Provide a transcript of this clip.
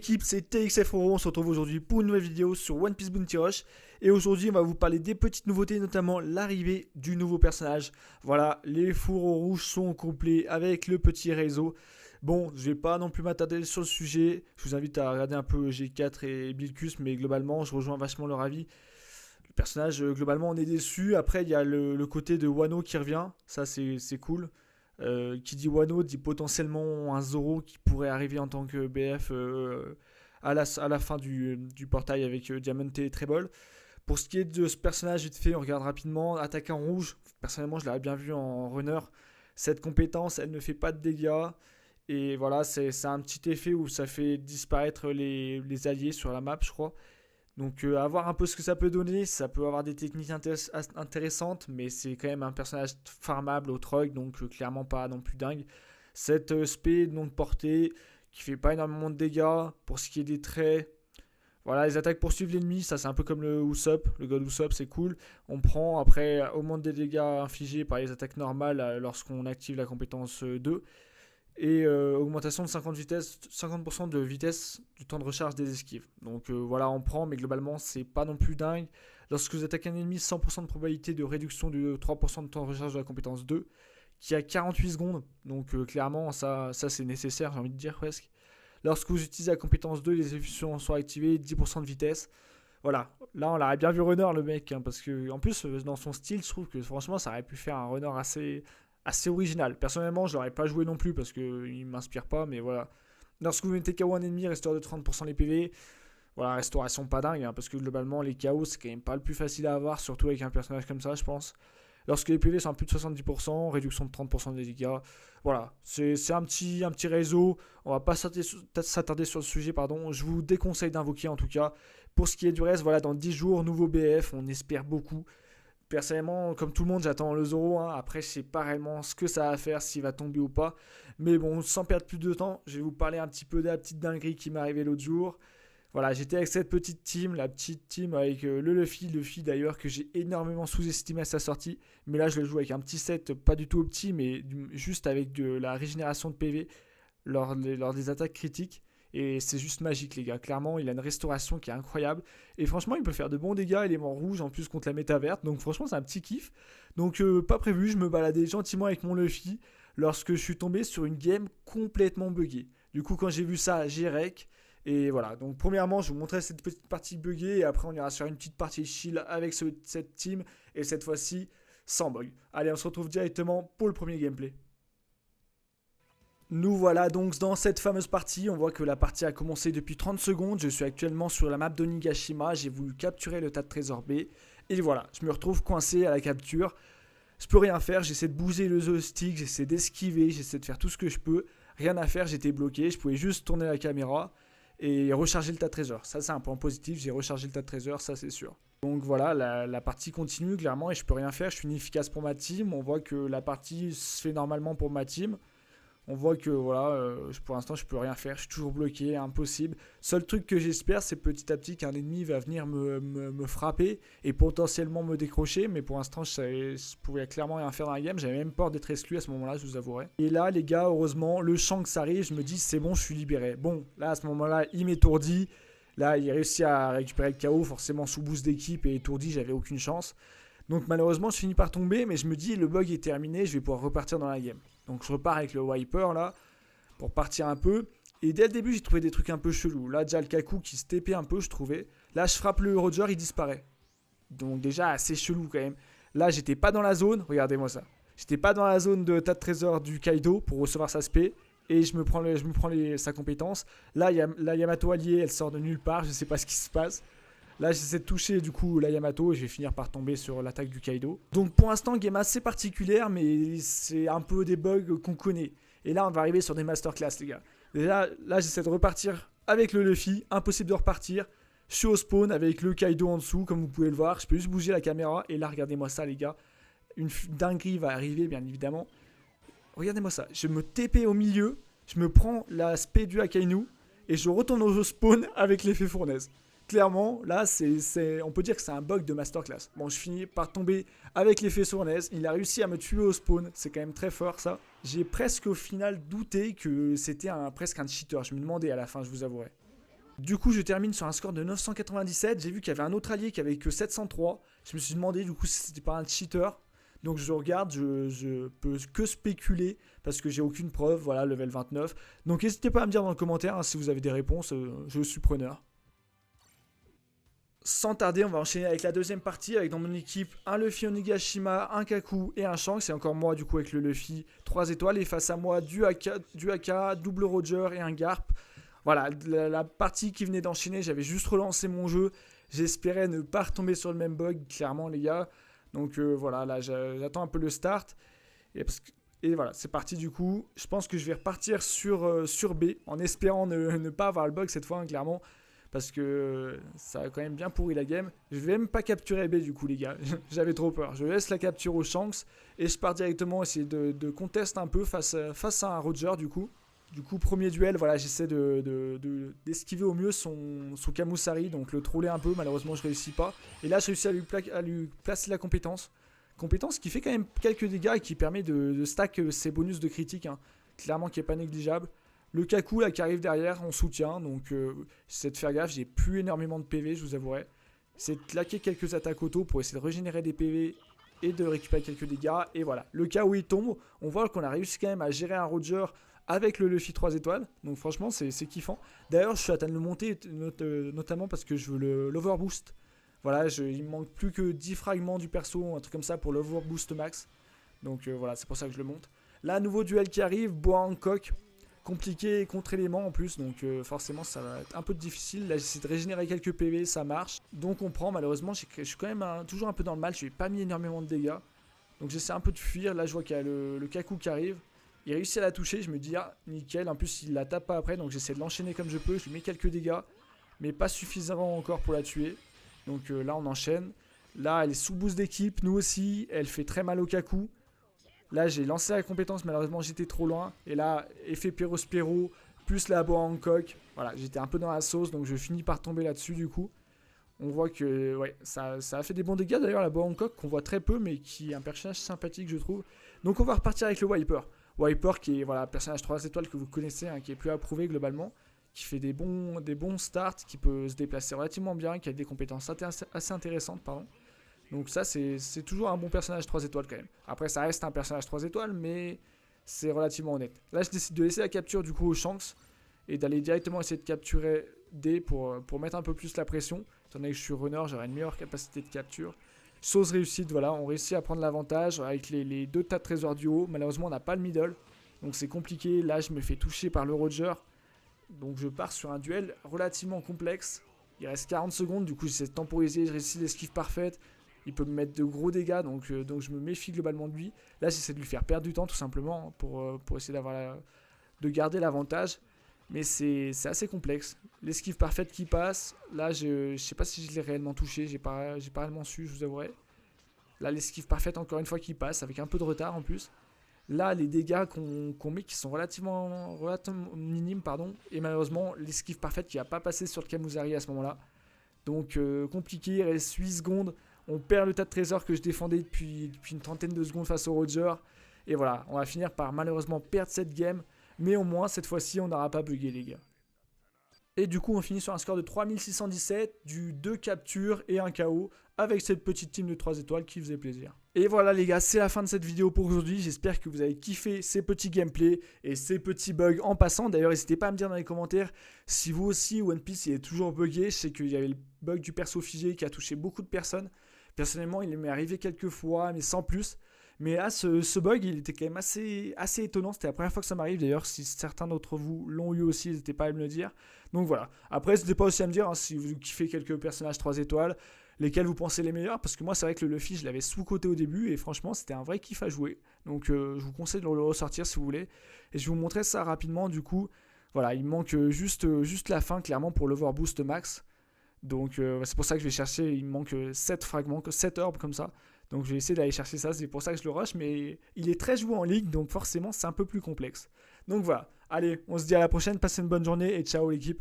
l'équipe, c'est TXFRO, on se retrouve aujourd'hui pour une nouvelle vidéo sur One Piece Bounty Rush. Et aujourd'hui, on va vous parler des petites nouveautés, notamment l'arrivée du nouveau personnage. Voilà, les fourreaux rouges sont complets avec le petit réseau. Bon, je vais pas non plus m'attarder sur le sujet. Je vous invite à regarder un peu G4 et Bilkus, mais globalement, je rejoins vachement leur avis. Le personnage, globalement, on est déçu. Après, il y a le côté de Wano qui revient. Ça, c'est cool. Qui dit Wano dit potentiellement un Zoro qui pourrait arriver en tant que BF à la fin du portail avec Diamante et Treble. Pour ce qui est de ce personnage, vite fait, on regarde rapidement. Attaquant rouge, personnellement, je l'avais bien vu en runner. Cette compétence, elle ne fait pas de dégâts. Et voilà, c'est un petit effet où ça fait disparaître les alliés sur la map, je crois. Donc à voir un peu ce que ça peut donner, ça peut avoir des techniques intéressantes, mais c'est quand même un personnage farmable au trog, donc clairement pas non plus dingue. Cette spé non de portée, qui fait pas énormément de dégâts, pour ce qui est des traits, voilà, les attaques poursuivent l'ennemi, ça c'est un peu comme le Usopp, le God Usopp, c'est cool. On prend, après, augmente des dégâts infligés par les attaques normales lorsqu'on active la compétence 2. Et augmentation de 50% de vitesse du temps de recharge des esquives. Donc voilà, on prend, mais globalement, c'est pas non plus dingue. Lorsque vous attaquez un ennemi, 100% de probabilité de réduction de 3% de temps de recharge de la compétence 2, qui a 48 secondes. Donc clairement, ça c'est nécessaire, j'ai envie de dire presque. Lorsque vous utilisez la compétence 2, les effusions sont activées, 10% de vitesse. Voilà, là on l'aurait bien vu runner le mec, hein, parce que en plus dans son style, je trouve que franchement ça aurait pu faire un runner assez original. Personnellement, je l'aurais pas joué non plus parce qu'il m'inspire pas, mais voilà. Lorsque vous mettez KO un ennemi, restaure de 30% les PV. Voilà, restauration pas dingue, hein, parce que globalement, les KO, c'est quand même pas le plus facile à avoir, surtout avec un personnage comme ça, je pense. Lorsque les PV sont à plus de 70%, réduction de 30% des dégâts. Voilà, c'est un petit réseau. On va pas s'attarder sur le sujet, pardon. Je vous déconseille d'invoquer en tout cas. Pour ce qui est du reste, voilà, dans 10 jours, nouveau BF, on espère beaucoup. Personnellement, comme tout le monde, j'attends le Zoro. Hein. Après, je sais pas réellement ce que ça va faire, s'il va tomber ou pas. Mais bon, sans perdre plus de temps, je vais vous parler un petit peu de la petite dinguerie qui m'est arrivée l'autre jour. Voilà, j'étais avec cette petite team, la petite team avec le Luffy d'ailleurs, que j'ai énormément sous-estimé à sa sortie. Mais là, je le joue avec un petit set, pas du tout opti, mais juste avec de la régénération de PV lors des attaques critiques. Et c'est juste magique les gars, clairement il a une restauration qui est incroyable. Et franchement il peut faire de bons dégâts, élément rouge en plus contre la méta verte. Donc franchement c'est un petit kiff. Donc pas prévu, je me baladais gentiment avec mon Luffy lorsque je suis tombé sur une game complètement buggée. Du coup quand j'ai vu ça j'ai rec. Et voilà, donc premièrement je vous montrerai cette petite partie buggée. Et après on ira sur une petite partie chill avec cette team. Et cette fois-ci sans bug. Allez on se retrouve directement pour le premier gameplay. Nous voilà donc dans cette fameuse partie, on voit que la partie a commencé depuis 30 secondes, je suis actuellement sur la map d'Onigashima, j'ai voulu capturer le tas de trésors B, et voilà, je me retrouve coincé à la capture, je peux rien faire, j'essaie de bouger le joystick, j'essaie d'esquiver, j'essaie de faire tout ce que je peux, rien à faire, j'étais bloqué, je pouvais juste tourner la caméra et recharger le tas de trésors, ça c'est un point positif, j'ai rechargé le tas de trésors, ça c'est sûr. Donc voilà, la partie continue clairement et je peux rien faire, je suis inefficace pour ma team, on voit que la partie se fait normalement pour ma team. On voit que voilà, pour l'instant je peux rien faire, je suis toujours bloqué, impossible. Seul truc que j'espère c'est petit à petit qu'un ennemi va venir me frapper et potentiellement me décrocher. Mais pour l'instant je pouvais clairement rien faire dans la game, j'avais même peur d'être exclu à ce moment là, je vous avouerai. Et là les gars, heureusement, le Shanks arrive, je me dis c'est bon, je suis libéré. Bon, là à ce moment là il m'étourdit, là il réussit à récupérer le KO, forcément sous boost d'équipe et étourdi, j'avais aucune chance. Donc malheureusement je finis par tomber, mais je me dis le bug est terminé, je vais pouvoir repartir dans la game. Donc je repars avec le wiper là, pour partir un peu. Et dès le début j'ai trouvé des trucs un peu chelous. Là déjà le Kaku qui se TP un peu je trouvais. Là je frappe le Roger, il disparaît. Donc déjà assez chelou quand même. Là j'étais pas dans la zone, regardez-moi ça. J'étais pas dans la zone de tas de trésors du Kaido pour recevoir sa spé. Et je me prends sa compétence. Là il y a la Yamato alliée, elle sort de nulle part, je sais pas ce qui se passe. Là j'essaie de toucher du coup la Yamato et je vais finir par tomber sur l'attaque du Kaido. Donc pour l'instant game assez particulière mais c'est un peu des bugs qu'on connaît. Et là on va arriver sur des masterclass les gars. Déjà là j'essaie de repartir avec le Luffy, impossible de repartir. Je suis au spawn avec le Kaido en dessous comme vous pouvez le voir. Je peux juste bouger la caméra et là regardez-moi ça les gars. Une dinguerie va arriver bien évidemment. Regardez-moi ça, je me TP au milieu, je me prends la spé du Akainu et je retourne au spawn avec l'effet fournaise. Clairement, là, on peut dire que c'est un bug de masterclass. Bon, je finis par tomber avec l'effet sournaise. Il a réussi à me tuer au spawn. C'est quand même très fort, ça. J'ai presque au final douté que c'était presque un cheater. Je me demandais à la fin, je vous avouerai. Du coup, je termine sur un score de 997. J'ai vu qu'il y avait un autre allié qui avait que 703. Je me suis demandé du coup si c'était pas un cheater. Donc je regarde, je peux que spéculer parce que j'ai aucune preuve. Voilà, level 29. Donc n'hésitez pas à me dire dans les commentaires hein, si vous avez des réponses. Je suis preneur. Sans tarder, on va enchaîner avec la deuxième partie, avec dans mon équipe un Luffy Onigashima, un Kaku et un Shanks. C'est encore moi du coup avec le Luffy 3 étoiles. Et face à moi du AK, double Roger et un Garp. Voilà, la partie qui venait d'enchaîner, j'avais juste relancé mon jeu. J'espérais ne pas retomber sur le même bug, clairement les gars. Donc voilà, là j'attends un peu le start. Et voilà, c'est parti du coup. Je pense que je vais repartir sur B, en espérant ne pas avoir le bug cette fois, hein, clairement. Parce que ça a quand même bien pourri la game. Je vais même pas capturer B du coup les gars. J'avais trop peur. Je laisse la capture au Shanks. Et je pars directement essayer de contester un peu face à un Roger du coup. Du coup, premier duel, voilà, j'essaie d'esquiver au mieux son Kamusari. Donc le troller un peu, malheureusement je réussis pas. Et là je réussis à lui placer la compétence. Compétence qui fait quand même quelques dégâts et qui permet de stack ses bonus de critique. Hein. Clairement qui est pas négligeable. Le Kaku là qui arrive derrière en soutien, donc j'essaie de faire gaffe, j'ai plus énormément de PV, je vous avouerai. J'essaie de claquer quelques attaques auto pour essayer de régénérer des PV et de récupérer quelques dégâts. Et voilà, le cas où il tombe, on voit qu'on a réussi quand même à gérer un Roger avec le Luffy 3 étoiles. Donc franchement c'est kiffant. D'ailleurs je suis à train de le monter notamment parce que je veux l'overboost. Voilà, il me manque plus que 10 fragments du perso, un truc comme ça pour l'overboost max. Donc voilà, c'est pour ça que je le monte. Là, nouveau duel qui arrive, Bois Hancock. Compliqué contre élément en plus, donc forcément ça va être un peu difficile. Là j'essaie de régénérer quelques PV, ça marche. Donc on prend, malheureusement je suis quand même toujours un peu dans le mal, je n'ai pas mis énormément de dégâts. Donc j'essaie un peu de fuir, là je vois qu'il y a le Kaku qui arrive. Il réussit à la toucher, je me dis ah nickel, en plus il la tape pas après, donc j'essaie de l'enchaîner comme je peux. Je lui mets quelques dégâts, mais pas suffisamment encore pour la tuer. Donc là on enchaîne. Là elle est sous boost d'équipe, nous aussi, elle fait très mal au Kaku. Là, j'ai lancé la compétence, malheureusement, j'étais trop loin. Et là, effet Pyrospero, plus la Boa Hancock. Voilà, j'étais un peu dans la sauce, donc je finis par tomber là-dessus, du coup. On voit que ouais, ça a fait des bons dégâts, d'ailleurs, la Boa Hancock, qu'on voit très peu, mais qui est un personnage sympathique, je trouve. Donc, on va repartir avec le Wiper. Wiper, qui est, voilà, personnage 3 étoiles que vous connaissez, hein, qui est plus approuvé, globalement. Qui fait des bons starts, qui peut se déplacer relativement bien, qui a des compétences assez intéressantes, pardon. Donc ça, c'est toujours un bon personnage 3 étoiles quand même. Après, ça reste un personnage 3 étoiles, mais c'est relativement honnête. Là, je décide de laisser la capture du coup au Shanks et d'aller directement essayer de capturer D pour mettre un peu plus la pression. Étant donné que je suis runner, j'aurai une meilleure capacité de capture. Chose réussite, voilà, on réussit à prendre l'avantage avec les deux tas de trésors du haut. Malheureusement, on n'a pas le middle, donc c'est compliqué. Là, je me fais toucher par le Roger. Donc je pars sur un duel relativement complexe. Il reste 40 secondes, du coup j'essaie de temporiser, je réussis l'esquive parfaite. Il peut me mettre de gros dégâts, donc je me méfie globalement de lui. Là, j'essaie de lui faire perdre du temps, tout simplement, pour essayer de garder l'avantage. Mais c'est assez complexe. L'esquive parfaite qui passe, là, je sais pas si je l'ai réellement touché, j'ai pas réellement su, je vous avouerai. Là, l'esquive parfaite, encore une fois, qui passe, avec un peu de retard en plus. Là, les dégâts qu'on met qui sont relativement minimes, pardon. Et malheureusement, l'esquive parfaite qui va pas passer sur le Kamusari à ce moment-là. Donc, compliqué, il reste 8 secondes. On perd le tas de trésors que je défendais depuis une trentaine de secondes face au Roger. Et voilà, on va finir par malheureusement perdre cette game. Mais au moins, cette fois-ci, on n'aura pas bugué, les gars. Et du coup, on finit sur un score de 3617, du 2 captures et un KO, avec cette petite team de 3 étoiles qui faisait plaisir. Et voilà les gars, c'est la fin de cette vidéo pour aujourd'hui. J'espère que vous avez kiffé ces petits gameplays et ces petits bugs en passant. D'ailleurs, n'hésitez pas à me dire dans les commentaires si vous aussi, One Piece il est toujours buggé. Je sais qu'il y avait le bug du perso figé qui a touché beaucoup de personnes. Personnellement, il m'est arrivé quelques fois, mais sans plus. Mais là, ce bug, il était quand même assez étonnant. C'était la première fois que ça m'arrive. D'ailleurs, si certains d'entre vous l'ont eu aussi, n'hésitez pas à me le dire. Donc voilà. Après, n'hésitez pas aussi à me dire si vous kiffez quelques personnages 3 étoiles, lesquels vous pensez les meilleurs. Parce que moi, c'est vrai que le Luffy, je l'avais sous-coté au début. Et franchement, c'était un vrai kiff à jouer. Donc je vous conseille de le ressortir si vous voulez. Et je vais vous montrer ça rapidement. Du coup, voilà, il manque juste la fin, clairement, pour l'overboost max. Donc c'est pour ça que je vais chercher, il me manque 7 fragments, 7 orbes comme ça. Donc je vais essayer d'aller chercher ça, c'est pour ça que je le rush. Mais il est très joué en ligue, donc forcément c'est un peu plus complexe. Donc voilà, allez, on se dit à la prochaine, passez une bonne journée et ciao l'équipe.